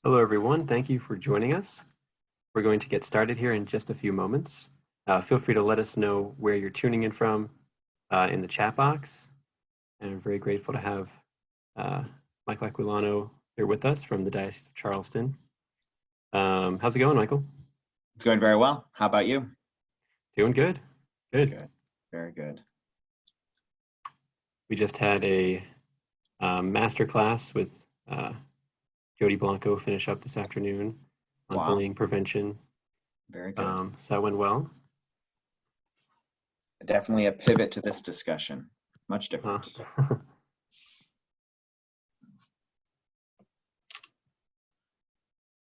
Hello, everyone. Thank you for joining us. We're going to get started here in just a few moments. Feel free to let us know where you're tuning in from in the chat box. And I'm very grateful to have Michael Acquilano here with us from the Diocese of Charleston. How's it going, Michael? It's going very well. How about you? Doing good. Good. Very good. We just had a master class with Jody Blanco finish up this afternoon on bullying prevention. Very good. So that went well. Definitely a pivot to this discussion. Much different.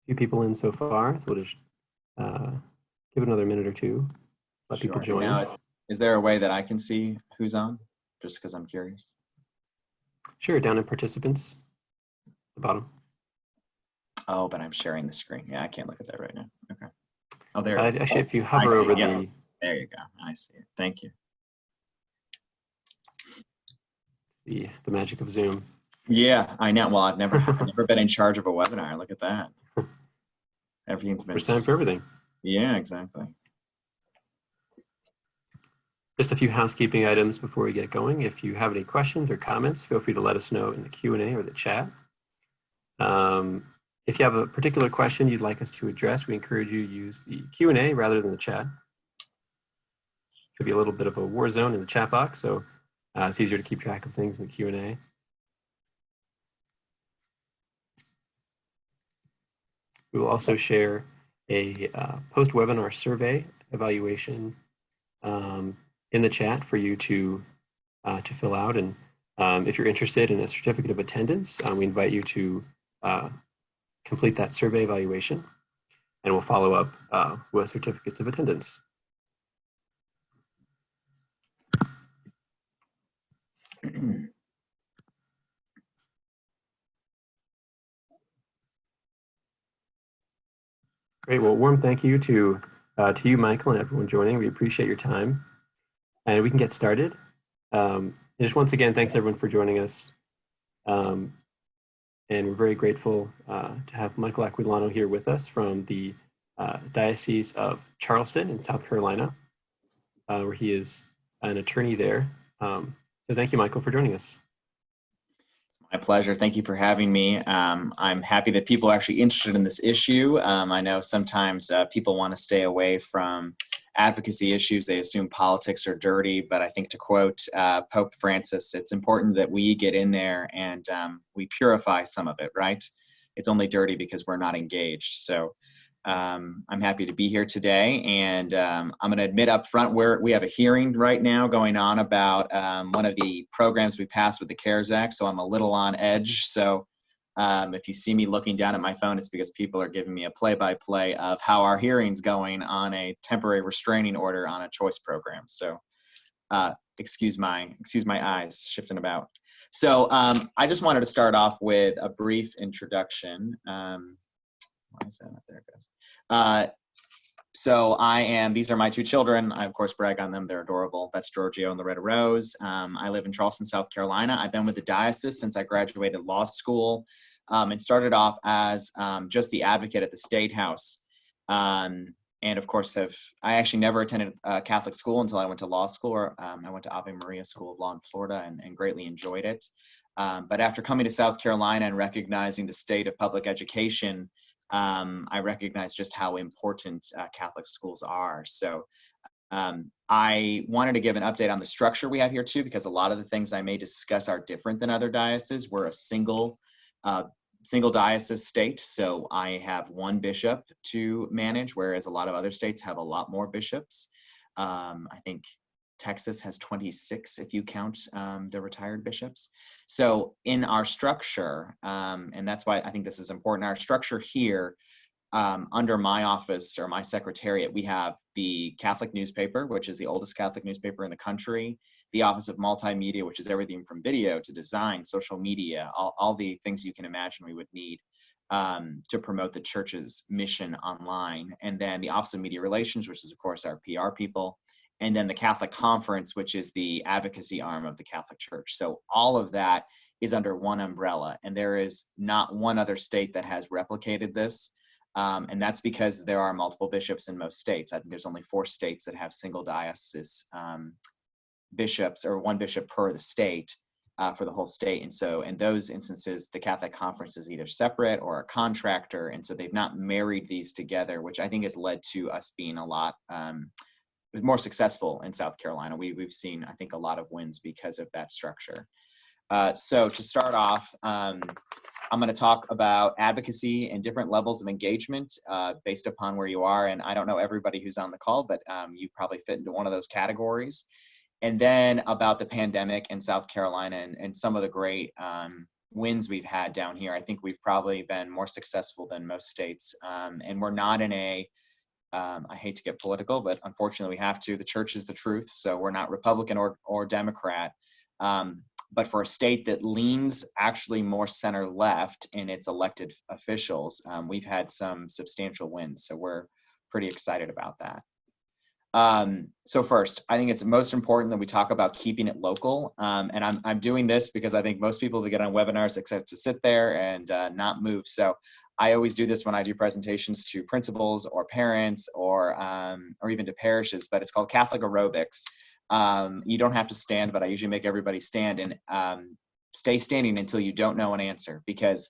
Few people in so far, so we'll just give it another minute or two. Let people join. Now, is there a way that I can see who's on? Just because I'm curious. Sure, down in participants, at the bottom. Oh, but I'm sharing the screen. Yeah, I can't look at that right now. Okay. Oh, there it is. Actually, if you hover over the... There you go. I see it. Thank you. The magic of Zoom. Yeah, I know. Well, I've never been in charge of a webinar. Look at that. Everything's been... First time for everything. Yeah, exactly. Just a few housekeeping items before we get going. If you have any questions or comments, feel free to let us know in the Q&A or the chat. If you have a particular question you'd like us to address, we encourage you to use the Q&A rather than the chat. Could be a little bit of a war zone in the chat box, so it's easier to keep track of things in the Q&A. We will also share a post-webinar survey evaluation in the chat for you to fill out. And if you're interested in a certificate of attendance, we invite you to complete that survey evaluation, and we'll follow up with certificates of attendance. Great. Well, warm thank you to you, Michael, and everyone joining. We appreciate your time, and we can get started. Just once again, thanks everyone for joining us. And we're very grateful to have Michael Acquilano here with us from the Diocese of Charleston in South Carolina, where he is an attorney there. So thank you, Michael, for joining us. My pleasure. Thank you for having me. I'm happy that people are actually interested in this issue. I know sometimes people want to stay away from advocacy issues. They assume politics are dirty, but I think, to quote Pope Francis, it's important that we get in there and we purify some of it, right? It's only dirty because we're not engaged. So I'm happy to be here today, and I'm going to admit up front we have a hearing right now going on about one of the programs we passed with the CARES Act, so I'm a little on edge. So if you see me looking down at my phone, it's because people are giving me a play-by-play of how our hearing's going on a temporary restraining order on a choice program. So excuse my eyes shifting about. So I just wanted to start off with a brief introduction. Why is that up there, guys? So these are my two children. I, of course, brag on them. They're adorable. That's Giorgio and Loretta Rose. I live in Charleston, South Carolina. I've been with the diocese since I graduated law school and started off as just the advocate at the State House. And of course, I actually never attended Catholic school until I went to law school. I went to Ave Maria School of Law in Florida and greatly enjoyed it. But after coming to South Carolina and recognizing the state of public education, I recognize just how important Catholic schools are. So I wanted to give an update on the structure we have here too, because a lot of the things I may discuss are different than other dioceses. We're a single diocese state, so I have one bishop to manage, whereas a lot of other states have a lot more bishops. I think Texas has 26 if you count the retired bishops. So in our structure, and that's why I think this is important, our structure here, under my office or my secretariat, we have the Catholic newspaper, which is the oldest Catholic newspaper in the country, the Office of Multimedia, which is everything from video to design, social media, all the things you can imagine we would need to promote the church's mission online. And then the Office of Media Relations, which is, of course, our PR people. And then the Catholic Conference, which is the advocacy arm of the Catholic Church. So all of that is under one umbrella. And there is not one other state that has replicated this. And that's because there are multiple bishops in most states. I think there's only 4 states that have single diocese bishops, or one bishop per the state, for the whole state. And so in those instances, the Catholic Conference is either separate or a contractor. And so they've not married these together, which I think has led to us being a lot more successful in South Carolina. We've seen, I think, a lot of wins because of that structure. So to start off, I'm going to talk about advocacy and different levels of engagement based upon where you are. And I don't know everybody who's on the call, but you probably fit into one of those categories. And then about the pandemic in South Carolina and some of the great wins we've had down here. I think we've probably been more successful than most states. And we're not in a, I hate to get political, but unfortunately we have to. The church is the truth. So we're not Republican or Democrat. But for a state that leans actually more center left in its elected officials, we've had some substantial wins. So we're pretty excited about that. So first, I think it's most important that we talk about keeping it local. And I'm doing this because I think most people that get on webinars expect to sit there and not move. So I always do this when I do presentations to principals or parents or even to parishes, but it's called Catholic aerobics. You don't have to stand, but I usually make everybody stand and stay standing until you don't know an answer, because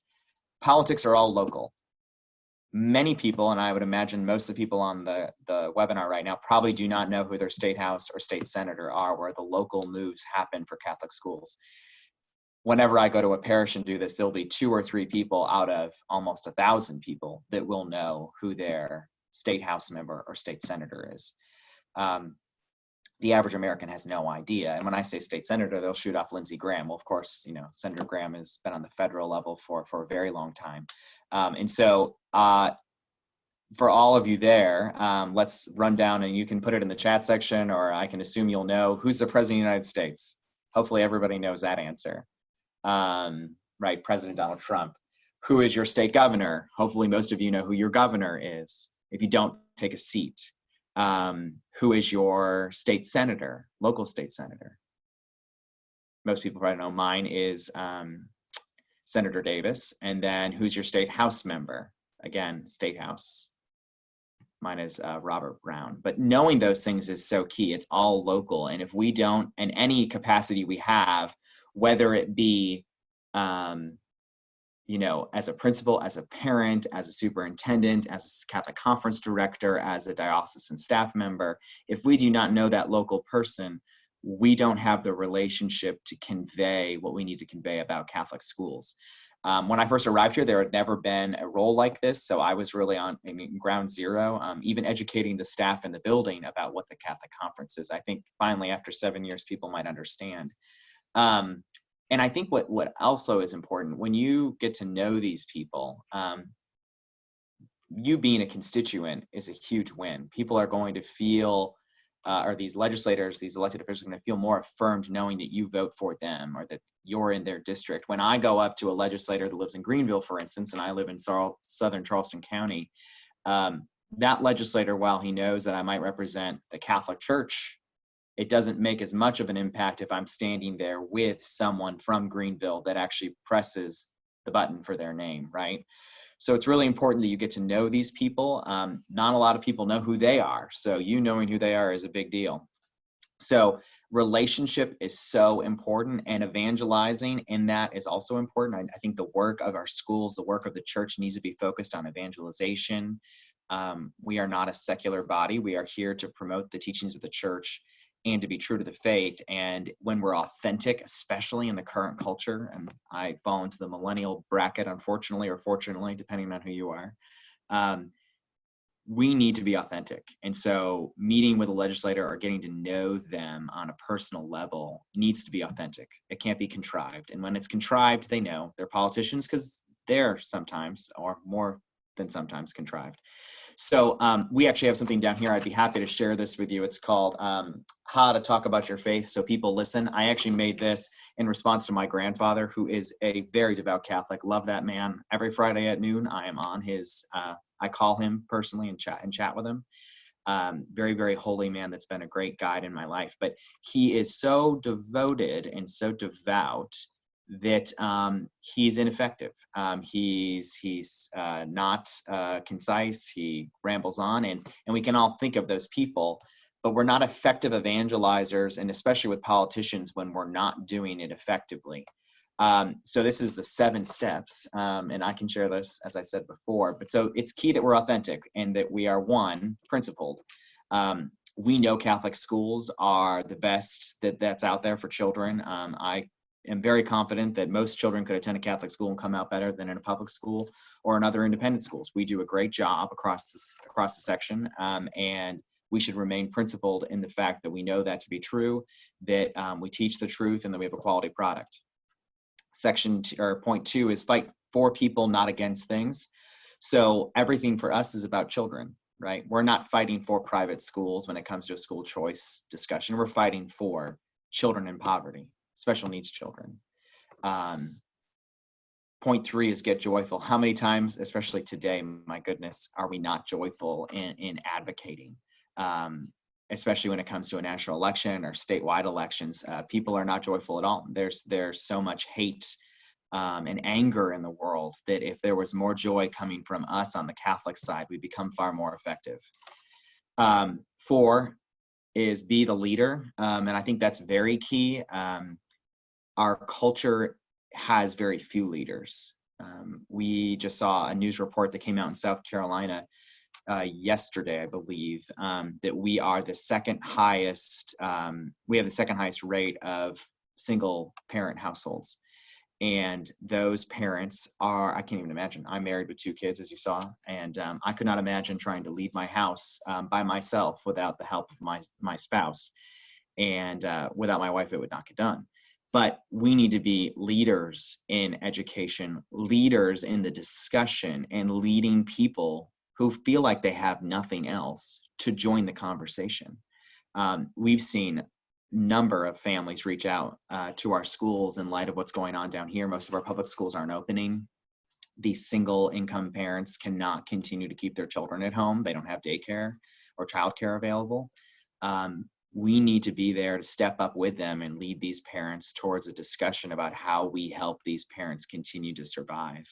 politics are all local. Many people, and I would imagine most of the people on the webinar right now, probably do not know who their state house or state senator are, where the local moves happen for Catholic schools. Whenever I go to a parish and do this, there'll be 2 or 3 people out of almost 1,000 people that will know who their state house member or state senator is. The average American has no idea. And when I say state senator, they'll shoot off Lindsey Graham. Well, of course, you know, Senator Graham has been on the federal level for a very long time. And so for all of you there, let's run down, and you can put it in the chat section, or I can assume you'll know who's the president of the United States. Hopefully everybody knows that answer. Right, President Donald Trump. Who is your state governor? Hopefully most of you know who your governor is. If you don't, take a seat. Who is your state senator, local state senator? Most people probably know mine is Senator Davis. And then who's your state house member? Again, state house. Mine is Robert Brown. But knowing those things is so key. It's all local. And if we don't, in any capacity we have, whether it be you know, as a principal, as a parent, as a superintendent, as a Catholic conference director, as a diocesan staff member, if we do not know that local person, we don't have the relationship to convey what we need to convey about Catholic schools. When I first arrived here, there had never been a role like this, so I was really on ground zero, even educating the staff in the building about what the Catholic conference is. I think finally, after 7 years, people might understand. And I think what also is important, when you get to know these people, you being a constituent is a huge win. People are going to feel, or these legislators, these elected officials are going to feel more affirmed knowing that you vote for them or that you're in their district. When I go up to a legislator that lives in Greenville, for instance, and I live in southern Charleston County, that legislator, while he knows that I might represent the Catholic Church, it doesn't make as much of an impact if I'm standing there with someone from Greenville that actually presses the button for their name, right? So it's really important that you get to know these people. Not a lot of people know who they are. So you knowing who they are is a big deal. So relationship is so important, and evangelizing in that is also important. I think the work of our schools, the work of the church needs to be focused on evangelization. We are not a secular body. We are here to promote the teachings of the church and to be true to the faith. And when we're authentic, especially in the current culture, and I fall into the millennial bracket, unfortunately or fortunately, depending on who you are, we need to be authentic. And so meeting with a legislator or getting to know them on a personal level needs to be authentic. It can't be contrived. And when it's contrived, they know they're politicians, because they're sometimes, or more than sometimes, contrived. So we actually have something down here. I'd be happy to share this with you. It's called How to Talk About Your Faith So People Listen. I actually made this in response to my grandfather, who is a very devout Catholic. Love that man. Every Friday at noon, I am on his, I call him personally and chat with him. Very, very holy man that's been a great guide in my life. But he is so devoted and so devout that he's ineffective. He's not concise. He rambles on, and we can all think of those people, but we're not effective evangelizers, and especially with politicians when we're not doing it effectively. So this is the 7 steps, and I can share this as I said before. But so it's key that we're authentic and that we are, one, principled. We know Catholic schools are the best that's out there for children. I am very confident that most children could attend a Catholic school and come out better than in a public school or in other independent schools. We do a great job across the section, and we should remain principled in the fact that we know that to be true, that we teach the truth, and that we have a quality product. Point 2 is fight for people, not against things. So everything for us is about children, right? We're not fighting for private schools when it comes to a school choice discussion. We're fighting for children in poverty, special needs children. Point 3 is get joyful. How many times, especially today, my goodness, are we not joyful in advocating? Especially when it comes to a national election or statewide elections, people are not joyful at all. There's so much hate and anger in the world that if there was more joy coming from us on the Catholic side, we'd become far more effective. 4 is be the leader, and I think that's very key. Our culture has very few leaders. We just saw a news report that came out in South Carolina yesterday, I believe, that we are the second highest, we have the second highest rate of single parent households. And those parents are, I can't even imagine. I'm married with 2 kids, as you saw, and I could not imagine trying to leave my house by myself without the help of my spouse. And without my wife, it would not get done. But we need to be leaders in education, leaders in the discussion, and leading people who feel like they have nothing else to join the conversation. We've seen number of families reach out to our schools in light of what's going on down here. Most of our public schools aren't opening. These single income parents cannot continue to keep their children at home. They don't have daycare or childcare available. We need to be there to step up with them and lead these parents towards a discussion about how we help these parents continue to survive.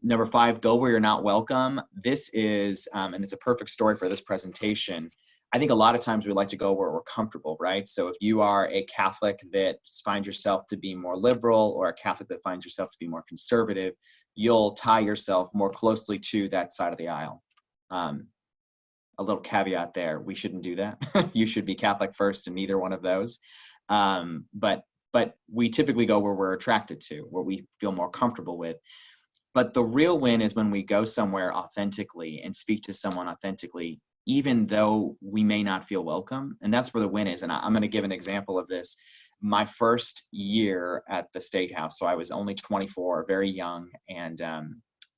Number 5, go where you're not welcome. This is, and it's a perfect story for this presentation. I think a lot of times we like to go where we're comfortable, right? So if you are a Catholic that finds yourself to be more liberal, or a Catholic that finds yourself to be more conservative, you'll tie yourself more closely to that side of the aisle. A little caveat there, we shouldn't do that. You should be Catholic first in neither one of those. But we typically go where we're attracted to, where we feel more comfortable with. But the real win is when we go somewhere authentically and speak to someone authentically, even though we may not feel welcome. And that's where the win is. And I'm going to give an example of this. My first year at the State House, so I was only 24, very young, and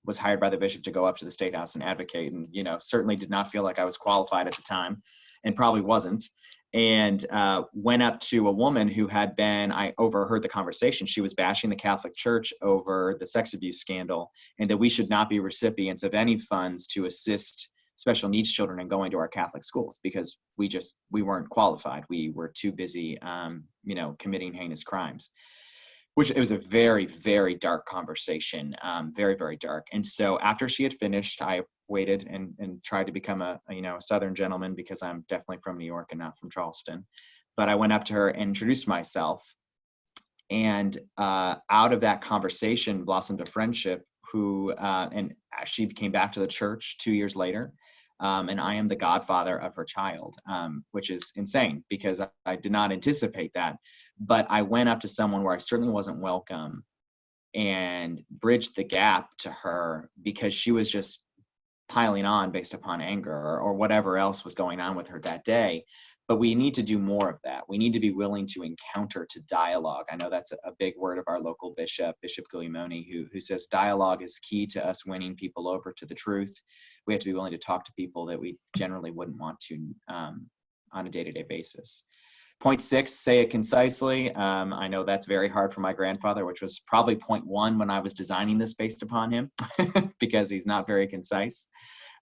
was hired by the bishop to go up to the State House and advocate. And, certainly did not feel like I was qualified at the time, and probably wasn't. And went up to a woman who I overheard the conversation. She was bashing the Catholic Church over the sex abuse scandal, and that we should not be recipients of any funds to assist special needs children in going to our Catholic schools, because we weren't qualified. We were too busy, committing heinous crimes. It was a very, very dark conversation, very, very dark. And so after she had finished, I waited and tried to become a Southern gentleman, because I'm definitely from New York and not from Charleston. But I went up to her and introduced myself. And out of that conversation blossomed a friendship and she came back to the church 2 years later. And I am the godfather of her child, which is insane, because I did not anticipate that. But I went up to someone where I certainly wasn't welcome and bridged the gap to her, because she was just piling on based upon anger or whatever else was going on with her that day. But we need to do more of that. We need to be willing to encounter, to dialogue. I know that's a big word of our local bishop, Bishop Guglielmoni, who says dialogue is key to us winning people over to the truth. We have to be willing to talk to people that we generally wouldn't want to on a day-to-day basis. Point 6, say it concisely. I know that's very hard for my grandfather, which was probably point 1 when I was designing this based upon him, because he's not very concise.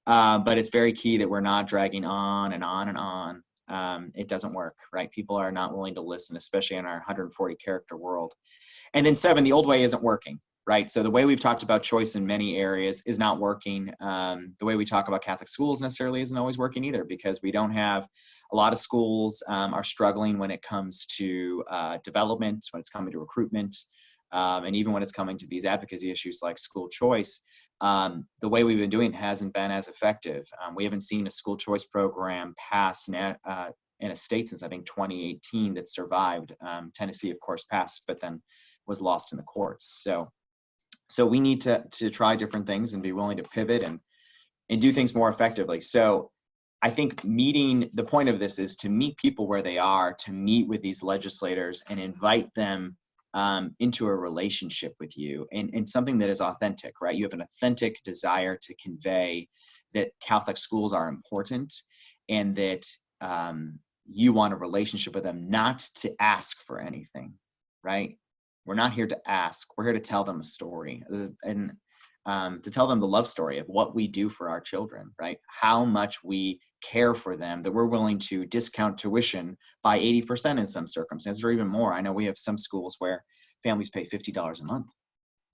But it's very key that we're not dragging on and on and on. It doesn't work, right? People are not willing to listen, especially in our 140 character world. And then 7, the old way isn't working, right? So the way we've talked about choice in many areas is not working. The way we talk about Catholic schools necessarily isn't always working either, because we don't have a lot of schools are struggling when it comes to development, when it's coming to recruitment, and even when it's coming to these advocacy issues like school choice. The way we've been doing it hasn't been as effective. We haven't seen a school choice program pass in a state since I think 2018 that survived. Tennessee, of course, passed, but then was lost in the courts. So we need to try different things and be willing to pivot and do things more effectively. So I think the point of this is to meet people where they are, to meet with these legislators and invite them into a relationship with you, and something that is authentic, right? You have an authentic desire to convey that Catholic schools are important, and that you want a relationship with them, not to ask for anything, right? We're not here to ask. We're here to tell them a story, and to tell them the love story of what we do for our children, right? How much we care for them, that we're willing to discount tuition by 80% in some circumstances, or even more. I know we have some schools where families pay $50 a month,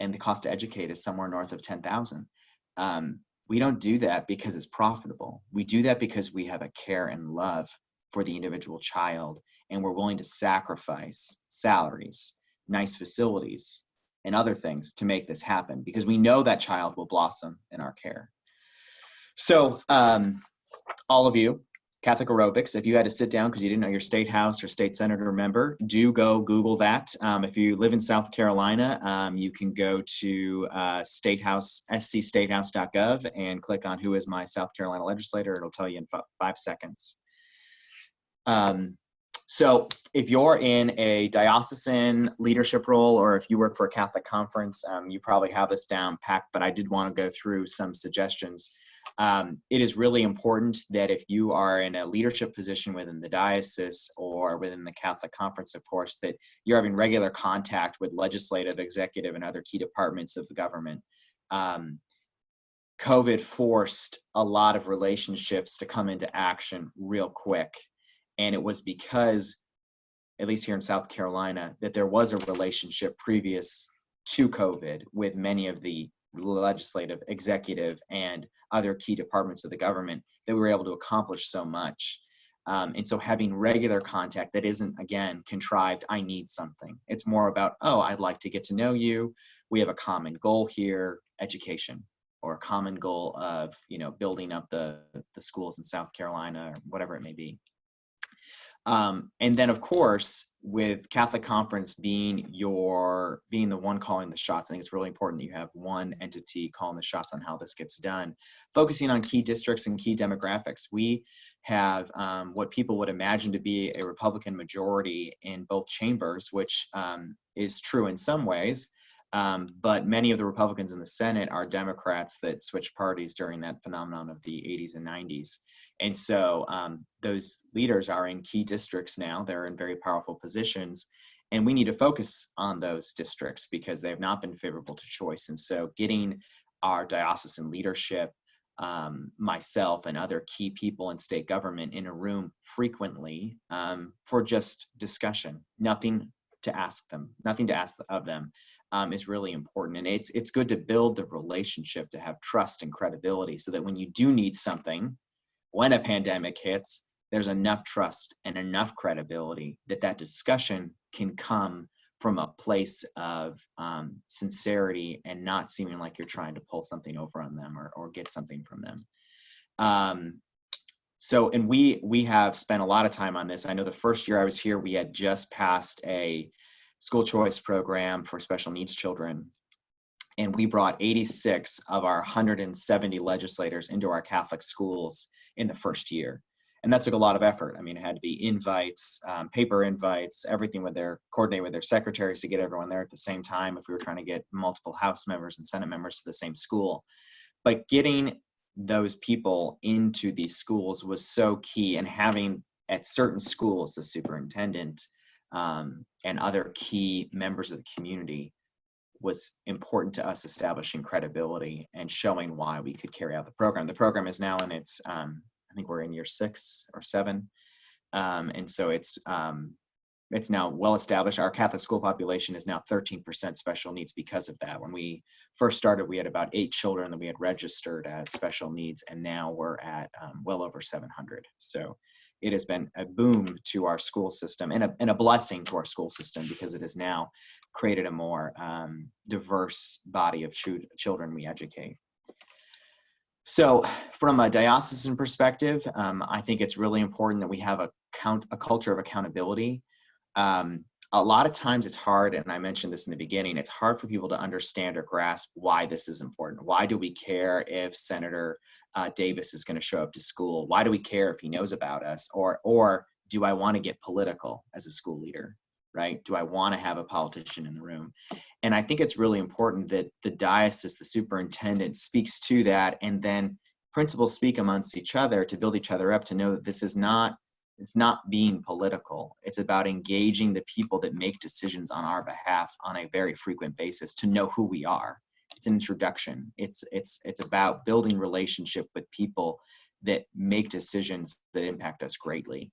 and the cost to educate is somewhere north of $10,000. We don't do that because it's profitable. We do that because we have a care and love for the individual child, and we're willing to sacrifice salaries, nice facilities, and other things to make this happen, because we know that child will blossom in our care. So all of you, Catholic aerobics, if you had to sit down because you didn't know your state house or state senator member, do go Google that. If you live in South Carolina, you can go to scstatehouse.gov and click on who is my South Carolina legislator. It'll tell you in 5 seconds. So if you're in a diocesan leadership role, or if you work for a Catholic conference, you probably have this down packed, but I did want to go through some suggestions. It is really important that if you are in a leadership position within the diocese or within the Catholic conference, of course, that you're having regular contact with legislative, executive, and other key departments of the government. COVID forced a lot of relationships to come into action real quick. And it was because, at least here in South Carolina, that there was a relationship previous to COVID with many of the legislative, executive, and other key departments of the government, that we were able to accomplish so much. And so having regular contact that isn't, again, contrived, I need something. It's more about, oh, I'd like to get to know you. We have a common goal here, education, or a common goal of, building up the schools in South Carolina, or whatever it may be. And then, of course, with Catholic Conference being the one calling the shots, I think it's really important that you have one entity calling the shots on how this gets done, focusing on key districts and key demographics. We have what people would imagine to be a Republican majority in both chambers, which is true in some ways. But many of the Republicans in the Senate are Democrats that switched parties during that phenomenon of the 80s and 90s. And so those leaders are in key districts now. They're in very powerful positions. And we need to focus on those districts because they have not been favorable to choice. And so getting our diocesan leadership, myself and other key people in state government in a room frequently for just discussion, nothing to ask of them, is really important. And it's good to build the relationship, to have trust and credibility, so that when you do need something, when a pandemic hits, there's enough trust and enough credibility that discussion can come from a place of sincerity and not seeming like you're trying to pull something over on them or get something from them. And we have spent a lot of time on this. I know the first year I was here, we had just passed a school choice program for special needs children. And we brought 86 of our 170 legislators into our Catholic schools in the first year. And that took a lot of effort. I mean, it had to be invites, paper invites, everything coordinate with their secretaries to get everyone there at the same time if we were trying to get multiple House members and Senate members to the same school. But getting those people into these schools was so key, and having at certain schools the superintendent and other key members of the community was important to us, establishing credibility and showing why we could carry out the program. The program is now in its, I think we're in year 6 or 7. And so it's it's now well established. Our Catholic school population is now 13% special needs because of that. When we first started, we had about 8 children that we had registered as special needs, and now we're at well over 700. So it has been a boom to our school system and a blessing to our school system, because it has now created a more diverse body of children we educate. So from a diocesan perspective, I think it's really important that we have a culture of accountability. A lot of times it's hard, and I mentioned this in the beginning, it's hard for people to understand or grasp why this is important. Why do we care if Senator Davis is going to show up to school? Why do we care if he knows about us? Or do I want to get political as a school leader, right? Do I want to have a politician in the room? And I think it's really important that the diocese, the superintendent, speaks to that, and then principals speak amongst each other to build each other up, to know that this is not, it's not being political. It's about engaging the people that make decisions on our behalf on a very frequent basis to know who we are. It's an introduction. It's about building relationship with people that make decisions that impact us greatly.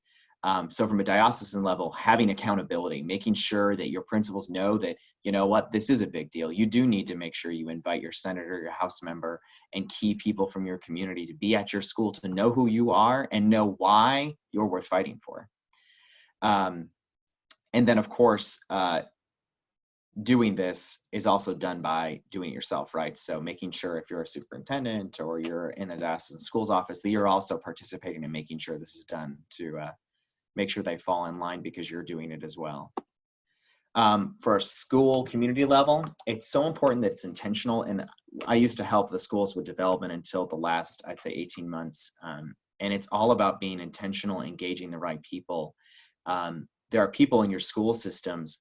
So from a diocesan level, having accountability, making sure that your principals know that, you know what, this is a big deal. You do need to make sure you invite your senator, your house member, and key people from your community to be at your school, to know who you are and know why you're worth fighting for. And then, of course, doing this is also done by doing it yourself, right? So making sure if you're a superintendent or you're in a diocesan schools office, that you're also participating in making sure this is done to make sure they fall in line, because you're doing it as well. For a school community level, it's so important that it's intentional. And I used to help the schools with development until the last, I'd say 18 months. And it's all about being intentional, engaging the right people. There are people in your school systems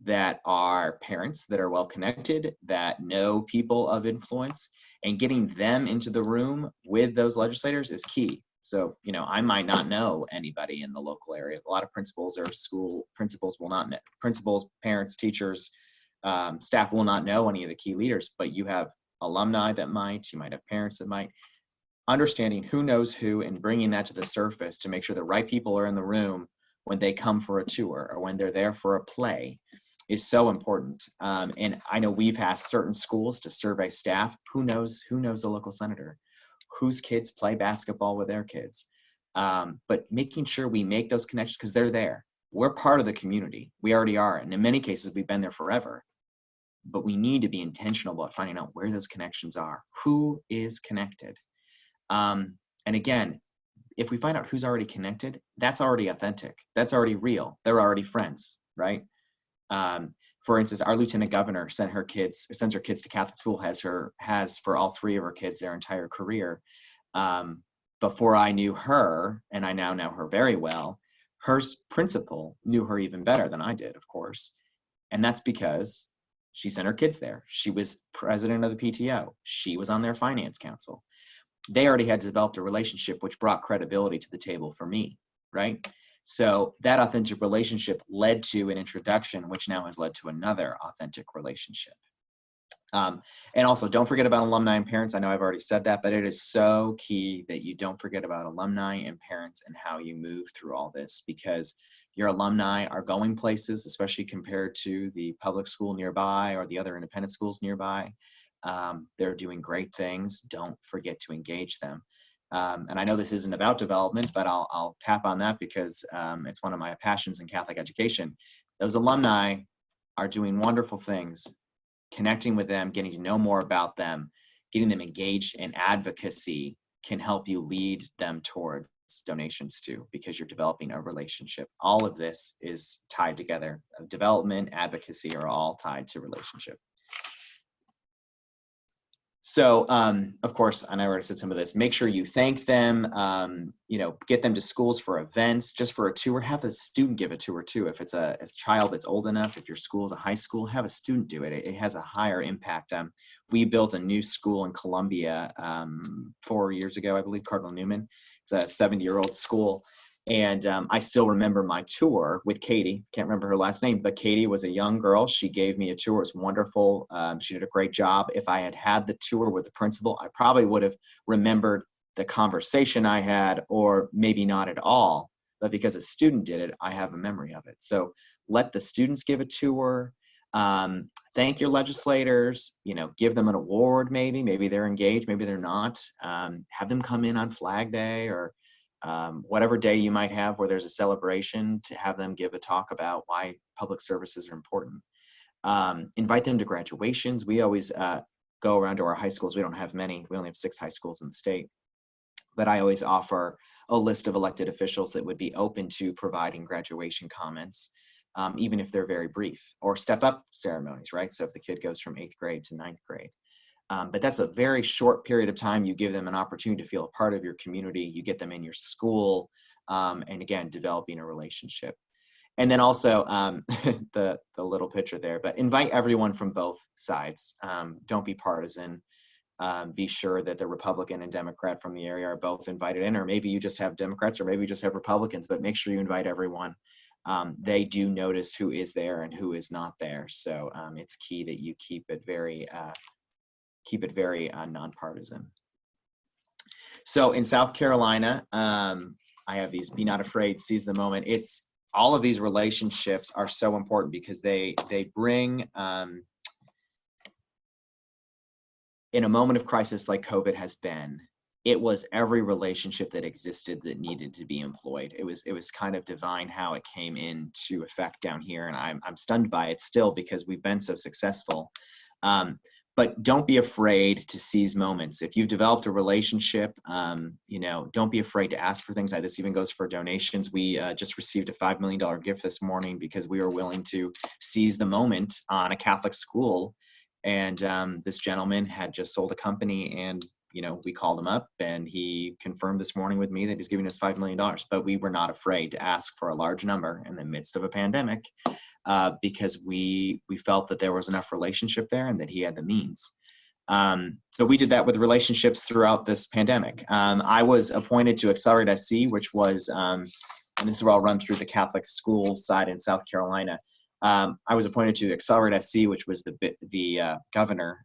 that are parents that are well connected, that know people of influence, and getting them into the room with those legislators is key. So, you know, I might not know anybody in the local area. A lot of principals or school principals will not know. Principals, parents, teachers, staff will not know any of the key leaders, but you have alumni that might, you might have parents that might. Understanding who knows who and bringing that to the surface to make sure the right people are in the room when they come for a tour or when they're there for a play is so important. And I know we've asked certain schools to survey staff. Who knows the local senator? Whose kids play basketball with their kids? But making sure we make those connections, because they're there. We're part of the community. We already are. And in many cases, we've been there forever. But we need to be intentional about finding out where those connections are. Who is connected? And again, if we find out who's already connected, that's already authentic. That's already real. They're already friends, right? For instance, our lieutenant governor sends her kids to Catholic school, has for all 3 of her kids their entire career. Before I knew her, and I now know her very well, her principal knew her even better than I did, of course. And that's because she sent her kids there. She was president of the PTO. She was on their finance council. They already had developed a relationship, which brought credibility to the table for me, right? So that authentic relationship led to an introduction, which now has led to another authentic relationship. And also, don't forget about alumni and parents. I know I've already said that, but it is so key that you don't forget about alumni and parents and how you move through all this, because your alumni are going places, especially compared to the public school nearby or the other independent schools nearby. They're doing great things. Don't forget to engage them. And I know this isn't about development, but I'll tap on that because it's one of my passions in Catholic education. Those alumni are doing wonderful things. Connecting with them, getting to know more about them, getting them engaged in advocacy can help you lead them towards donations too, because you're developing a relationship. All of this is tied together. Development, advocacy are all tied to relationship. So, of course, and I already said some of this, make sure you thank them, get them to schools for events, just for a tour, have a student give a tour too. If it's a child that's old enough, if your school is a high school, have a student do it. It has a higher impact. We built a new school in Columbia 4 years ago, I believe, Cardinal Newman. It's a 70-year-old school. And I still remember my tour with Katie. Can't remember her last name, but Katie was a young girl. She gave me a tour. It was wonderful. She did a great job. If I had had the tour with the principal, I probably would have remembered the conversation I had, or maybe not at all. but because a student did it, I have a memory of it. So let the students give a tour. Thank your legislators, give them an award, maybe they're engaged, maybe they're not. Have them come in on Flag Day or whatever day you might have where there's a celebration, to have them give a talk about why public services are important. Invite them to graduations. We always go around to our high schools. We don't have many. We only have 6 high schools in the state. But I always offer a list of elected officials that would be open to providing graduation comments, even if they're very brief, or step up ceremonies, right? So if the kid goes from 8th grade to 9th grade. But that's a very short period of time. You give them an opportunity to feel a part of your community. You get them in your school, and again, developing a relationship. And then also the little picture there, but invite everyone from both sides. Don't be partisan. Be sure that the Republican and Democrat from the area are both invited in, or maybe you just have Democrats, or maybe you just have Republicans, but make sure you invite everyone. They do notice who is there and who is not there. So it's key that you keep it very nonpartisan. So in South Carolina, I have these be not afraid, seize the moment. It's all of these relationships are so important because they bring, in a moment of crisis like COVID has been, it was every relationship that existed that needed to be employed. It was kind of divine how it came into effect down here, and I'm stunned by it still because we've been so successful. But don't be afraid to seize moments. If you've developed a relationship, don't be afraid to ask for things. This even goes for donations. We just received a $5 million gift this morning because we were willing to seize the moment on a Catholic school. And this gentleman had just sold a company, and we called him up, and he confirmed this morning with me that he's giving us $5 million. But we were not afraid to ask for a large number in the midst of a pandemic, because we felt that there was enough relationship there and that he had the means. So we did that with relationships throughout this pandemic. I was appointed to Accelerate SC, which was, and this is where I'll run through the Catholic school side in South Carolina. I was appointed to Accelerate SC, which was the governor,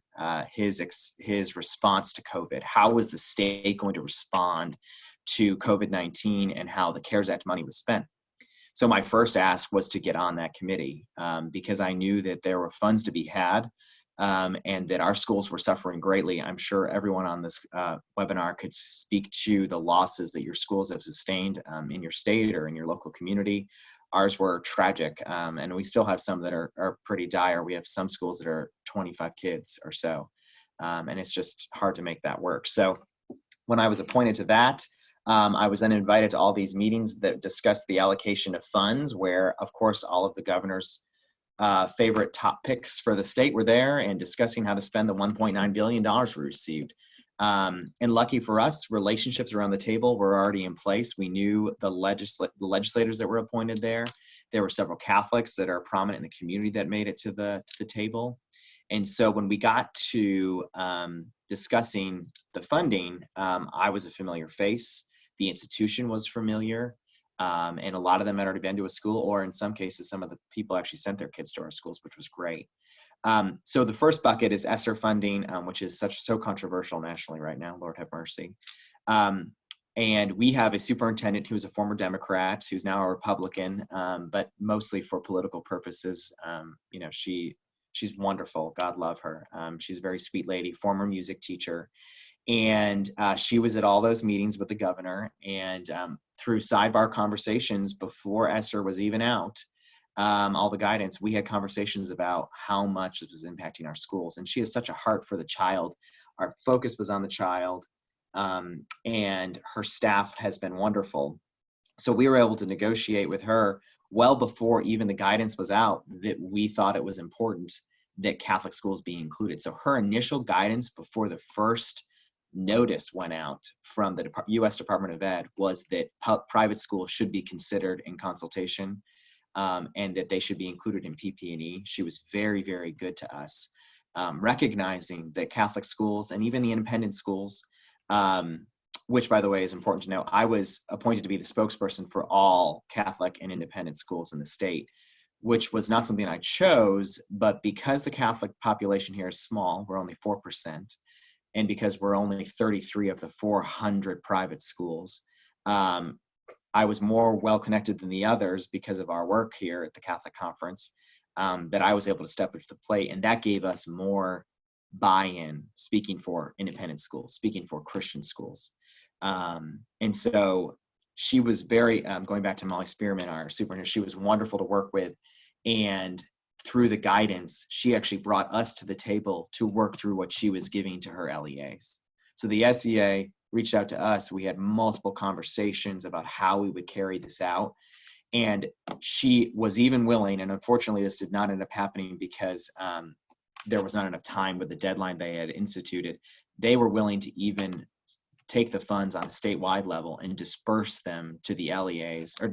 his response to COVID. How was the state going to respond to COVID-19 and how the CARES Act money was spent? So my first ask was to get on that committee because I knew that there were funds to be had and that our schools were suffering greatly. I'm sure everyone on this webinar could speak to the losses that your schools have sustained in your state or in your local community. Ours were tragic, and we still have some that are pretty dire. We have some schools that are 25 kids or so, and it's just hard to make that work. So when I was appointed to that, I was then invited to all these meetings that discussed the allocation of funds, where, of course, all of the governor's favorite top picks for the state were there and discussing how to spend the $1.9 billion we received. And lucky for us, relationships around the table were already in place. We knew the legislators that were appointed there. There were several Catholics that are prominent in the community that made it to the table. And so when we got to discussing the funding, I was a familiar face. The institution was familiar. And a lot of them had already been to a school, or in some cases, some of the people actually sent their kids to our schools, which was great. So the first bucket is ESSER funding, which is so controversial nationally right now, Lord have mercy. And we have a superintendent who is a former Democrat, who's now a Republican, but mostly for political purposes. She's wonderful, God love her. She's a very sweet lady, former music teacher. And she was at all those meetings with the governor, and through sidebar conversations before ESSER was even out, all the guidance, we had conversations about how much this was impacting our schools. And she has such a heart for the child. Our focus was on the child, and her staff has been wonderful. So we were able to negotiate with her well before even the guidance was out that we thought it was important that Catholic schools be included. So her initial guidance before the first notice went out from the U.S. Department of Ed was that private schools should be considered in consultation, and that they should be included in PP&E. She was very, very good to us, recognizing that Catholic schools and even the independent schools, which, by the way, is important to know, I was appointed to be the spokesperson for all Catholic and independent schools in the state, which was not something I chose, but because the Catholic population here is small, we're only 4%, and because we're only 33 of the 400 private schools, I was more well connected than the others because of our work here at the Catholic Conference, that I was able to step up to the plate, and that gave us more buy-in, speaking for independent schools, speaking for Christian schools. And so she was very, going back to Molly Spearman, our superintendent, she was wonderful to work with. And through the guidance, she actually brought us to the table to work through what she was giving to her LEAs. So the SEA reached out to us. We had multiple conversations about how we would carry this out. And she was even willing, and unfortunately this did not end up happening because there was not enough time with the deadline they had instituted. They were willing to even take the funds on a statewide level and disperse them to the LEAs, or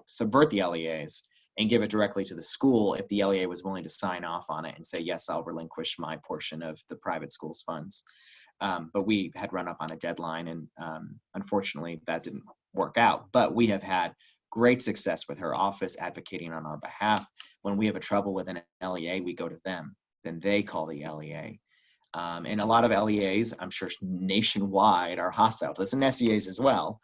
subvert the LEAs and give it directly to the school if the LEA was willing to sign off on it and say, yes, I'll relinquish my portion of the private school's funds. But we had run up on a deadline, and unfortunately that didn't work out. But we have had great success with her office advocating on our behalf. When we have a trouble with an LEA, we go to them. Then they call the LEA. And a lot of LEAs, I'm sure nationwide, are hostile to this, and SEAs as well.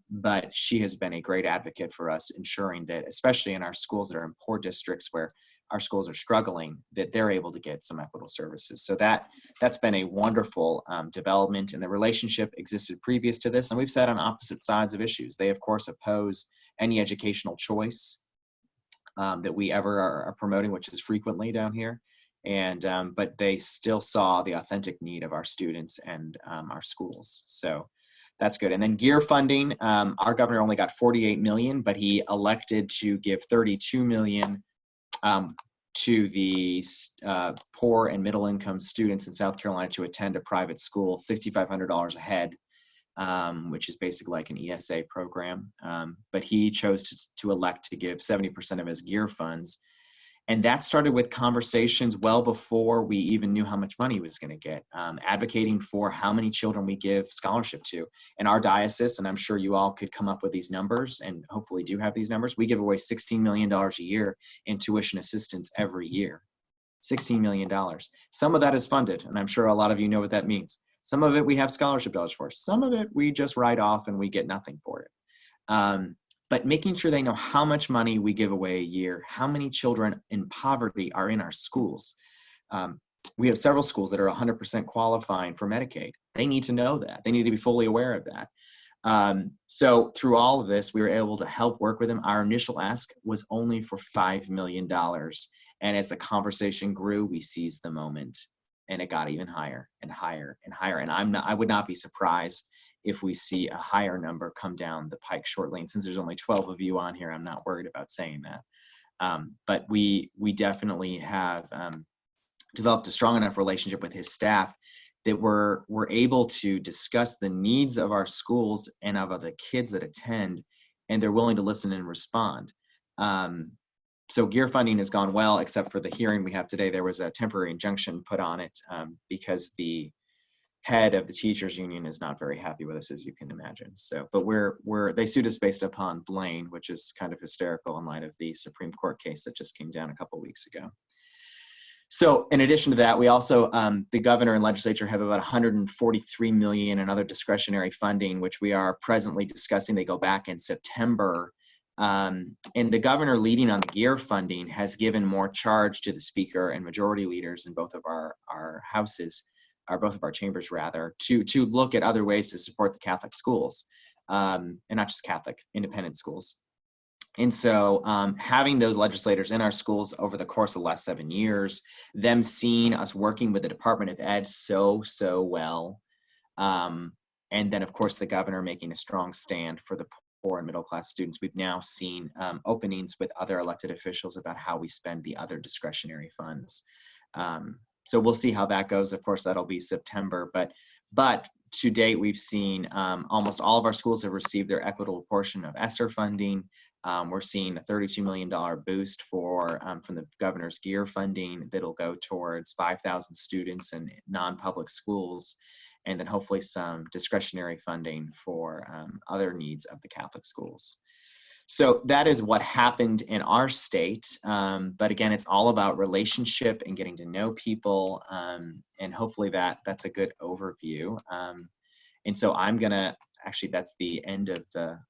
But she has been a great advocate for us, ensuring that, especially in our schools that are in poor districts where our schools are struggling, that they're able to get some equitable services. So that's been a wonderful development, and the relationship existed previous to this, and we've sat on opposite sides of issues. They, of course, oppose any educational choice that we ever are promoting, which is frequently down here. And but they still saw the authentic need of our students and our schools. So that's good. And then gear funding, our governor only got 48 million, but he elected to give 32 million to the poor and middle income students in South Carolina to attend a private school, $6,500 a head, which is basically like an ESA program. But he chose to elect to give 70% of his gear funds. And that started with conversations well before we even knew how much money he was going to get, advocating for how many children we give scholarship to. In our diocese, and I'm sure you all could come up with these numbers, and hopefully do have these numbers, we give away $16 million a year in tuition assistance every year. $16 million. Some of that is funded, and I'm sure a lot of you know what that means. Some of it we have scholarship dollars for. Some of it we just write off and we get nothing for it. But making sure they know how much money we give away a year, how many children in poverty are in our schools. We have several schools that are 100% qualifying for Medicaid. They need to know that. They need to be fully aware of that. So through all of this, we were able to help work with them. Our initial ask was only for $5 million. And as the conversation grew, we seized the moment, and it got even higher and higher and higher. And I would not be surprised if we see a higher number come down the pike shortly. And since there's only 12 of you on here, I'm not worried about saying that. But we definitely have developed a strong enough relationship with his staff that we're able to discuss the needs of our schools and of the kids that attend, and they're willing to listen and respond. So gear funding has gone well, except for the hearing we have today. There was a temporary injunction put on it because the head of the teachers union is not very happy with us, as you can imagine. So, but they sued us based upon Blaine, which is kind of hysterical in light of the Supreme Court case that just came down a couple of weeks ago. So in addition to that, we also, the governor and legislature have about 143 million in other discretionary funding, which we are presently discussing. They go back in September. And the governor, leading on the gear funding, has given more charge to the speaker and majority leaders in both of our houses, or both of our chambers rather, to look at other ways to support the Catholic schools, and not just Catholic, independent schools. And so having those legislators in our schools over the course of the last 7 years, them seeing us working with the Department of Ed so well, and then of course the governor making a strong stand for the poor and middle class students, we've now seen openings with other elected officials about how we spend the other discretionary funds. So we'll see how that goes. Of course, that'll be September, but to date, we've seen almost all of our schools have received their equitable portion of ESSER funding. We're seeing a $32 million boost from the governor's gear funding that'll go towards 5,000 students in non-public schools, and then hopefully some discretionary funding for other needs of the Catholic schools. So that is what happened in our state. But again, it's all about relationship and getting to know people. And hopefully that's a good overview. And so I'm going to actually, that's the end of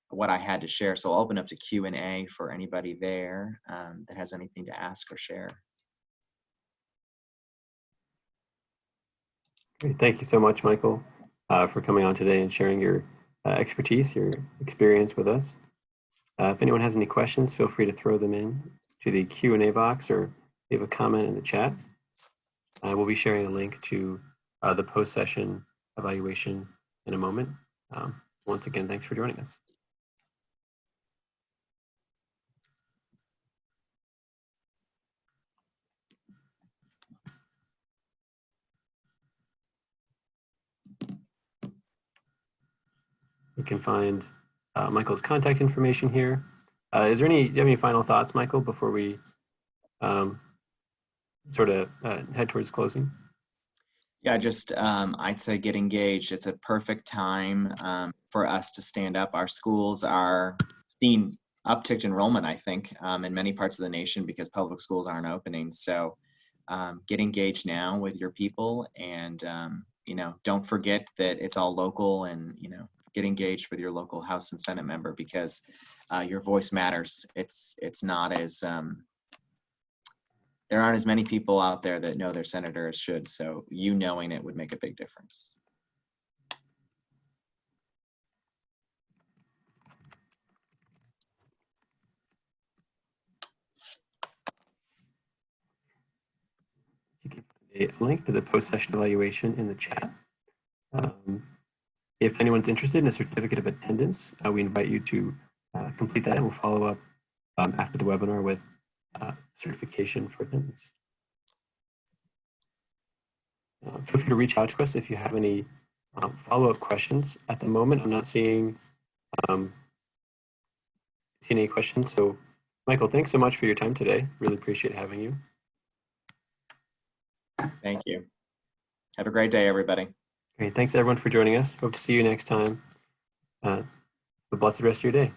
what I had to share. So I'll open up to Q&A for anybody there that has anything to ask or share. Great. Thank you so much, Michael, for coming on today and sharing your expertise, your experience with us. If anyone has any questions, feel free to throw them in to the Q&A box or leave a comment in the chat. We'll be sharing a link to the post-session evaluation in a moment. Once again, thanks for joining us. You can find Michael's contact information here. Do you have any final thoughts, Michael, before we sort of head towards closing? Yeah, just I'd say get engaged. It's a perfect time for us to stand up. Our schools are seeing upticked enrollment, I think, in many parts of the nation because public schools aren't opening. So get engaged now with your people, and don't forget that it's all local, and get engaged with your local House and Senate member because your voice matters. It's not as there aren't as many people out there that know their senator as should, so you knowing it would make a big difference. You can find a link to the post-session evaluation in the chat. If anyone's interested in a certificate of attendance, we invite you to complete that, and we'll follow up after the webinar with certification for attendance. Feel free to reach out to us if you have any follow-up questions. At the moment, I'm not seeing any questions. So, Michael, thanks so much for your time today. Really appreciate having you. Thank you. Have a great day, everybody. Great. Thanks, everyone, for joining us. Hope to see you next time. Have a blessed rest of your day.